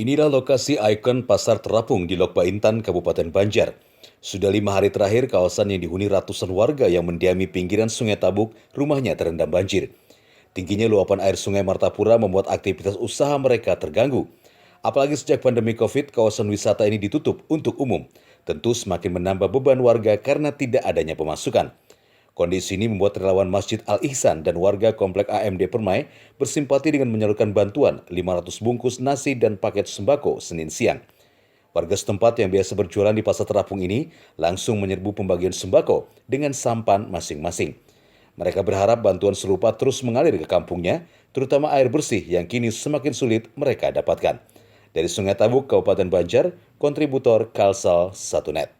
Inilah lokasi ikon Pasar Terapung di Lok Baintan, Kabupaten Banjar. Sudah 5 hari terakhir, kawasan yang dihuni ratusan warga yang mendiami pinggiran Sungai Tabuk, rumahnya terendam banjir. Tingginya luapan air Sungai Martapura membuat aktivitas usaha mereka terganggu. Apalagi sejak pandemi COVID, kawasan wisata ini ditutup untuk umum. Tentu semakin menambah beban warga karena tidak adanya pemasukan. Kondisi ini membuat relawan Masjid Al-Ihsan dan warga Komplek AMD Permai bersimpati dengan menyalurkan bantuan 500 bungkus nasi dan paket sembako Senin siang. Warga setempat yang biasa berjualan di Pasar Terapung ini langsung menyerbu pembagian sembako dengan sampan masing-masing. Mereka berharap bantuan serupa terus mengalir ke kampungnya, terutama air bersih yang kini semakin sulit mereka dapatkan. Dari Sungai Tabuk, Kabupaten Banjar, kontributor Kalsel 1net.